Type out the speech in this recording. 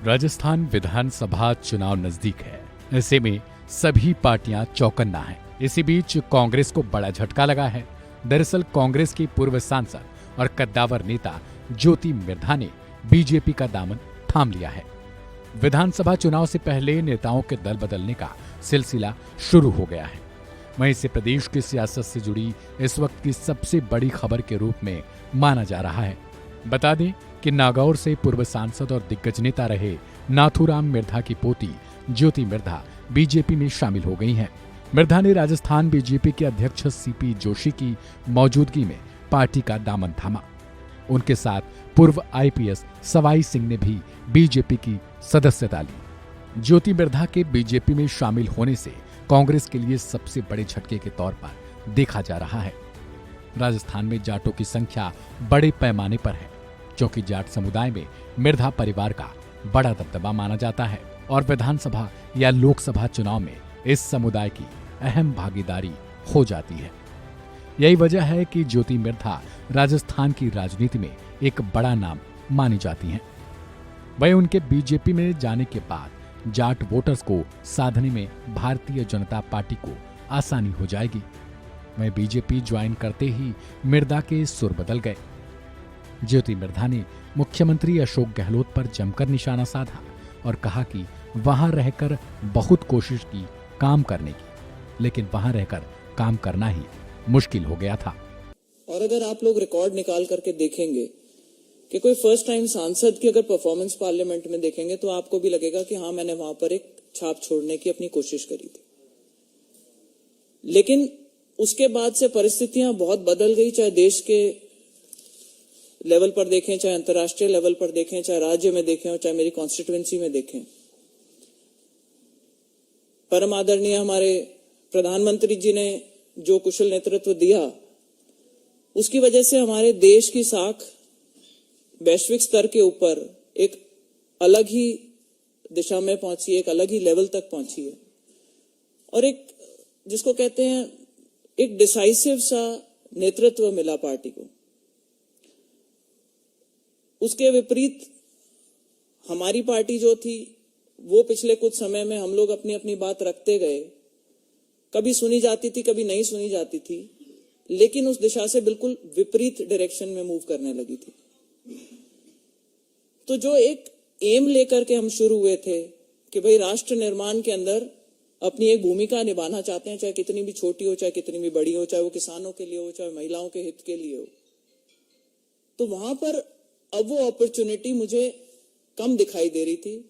राजस्थान विधानसभा चुनाव नजदीक है। ऐसे में सभी पार्टियां चौकन्ना हैं। इसी बीच कांग्रेस को बड़ा झटका लगा है। दरअसल कांग्रेस की पूर्व सांसद और कद्दावर नेता ज्योति मिर्धा ने बीजेपी का दामन थाम लिया है। विधानसभा चुनाव से पहले नेताओं के दल बदलने का सिलसिला शुरू हो गया है। वहीं इसे प्रदेश की सियासत से जुड़ी इस वक्त की सबसे बड़ी खबर के रूप में माना जा रहा है। बता दें कि नागौर से पूर्व सांसद और दिग्गज नेता रहे नाथूराम मिर्धा की पोती ज्योति मिर्धा बीजेपी में शामिल हो गई हैं। मिर्धा ने राजस्थान बीजेपी के अध्यक्ष सीपी जोशी की मौजूदगी में पार्टी का दामन थामा। उनके साथ पूर्व आईपीएस सवाई सिंह ने भी बीजेपी की सदस्यता ली। ज्योति मिर्धा के बीजेपी में शामिल होने से कांग्रेस के लिए सबसे बड़े झटके के तौर पर देखा जा रहा है। राजस्थान में जाटों की संख्या बड़े पैमाने पर है, क्योंकि जाट समुदाय में मिर्धा परिवार का बड़ा दबदबा माना जाता है और विधानसभा या लोकसभा चुनाव में इस समुदाय की अहम भागीदारी हो जाती है। यही वजह है कि ज्योति मिर्धा राजस्थान की राजनीति में एक बड़ा नाम मानी जाती हैं। वहीं उनके बीजेपी में जाने के बाद जाट वोटर्स को साधने में भारतीय जनता पार्टी को आसानी हो जाएगी। वहीं बीजेपी ज्वाइन करते ही मिर्धा के सुर बदल गए। ज्योति मिर्धा ने मुख्यमंत्री अशोक गहलोत पर जमकर निशाना साधा और कहा कि वहां रहकर बहुत कोशिश की काम करने की, लेकिन वहां रहकर काम करना ही मुश्किल हो गया था। और अगर आप लोग रिकॉर्ड निकाल करके देखेंगे कि कोई फर्स्ट टाइम सांसद की अगर परफॉर्मेंस पार्लियामेंट में देखेंगे तो आपको भी लगेगा कि हाँ, मैंने वहां पर एक छाप छोड़ने की अपनी कोशिश करी थी। लेकिन उसके बाद से परिस्थितियां बहुत बदल गई, चाहे देश के लेवल पर देखें, चाहे अंतर्राष्ट्रीय लेवल पर देखें, चाहे राज्य में देखें और चाहे मेरी कॉन्स्टिट्यूएंसी में देखें। परम आदरणीय हमारे प्रधानमंत्री जी ने जो कुशल नेतृत्व दिया, उसकी वजह से हमारे देश की साख वैश्विक स्तर के ऊपर एक अलग ही दिशा में पहुंची है, एक अलग ही लेवल तक पहुंची है और एक जिसको कहते हैं एक डिसाइसिव सा नेतृत्व मिला पार्टी को। उसके विपरीत हमारी पार्टी जो थी वो पिछले कुछ समय में हम लोग अपनी अपनी बात रखते गए, कभी सुनी जाती थी, कभी नहीं सुनी जाती थी, लेकिन उस दिशा से बिल्कुल विपरीत डायरेक्शन में मूव करने लगी थी। तो जो एक एम लेकर के हम शुरू हुए थे कि भाई राष्ट्र निर्माण के अंदर अपनी एक भूमिका निभाना चाहते हैं, चाहे कितनी भी छोटी हो, चाहे कितनी भी बड़ी हो, चाहे वो किसानों के लिए हो, चाहे महिलाओं के हित के लिए हो, तो वहां पर अब वो अपॉर्चुनिटी मुझे कम दिखाई दे रही थी।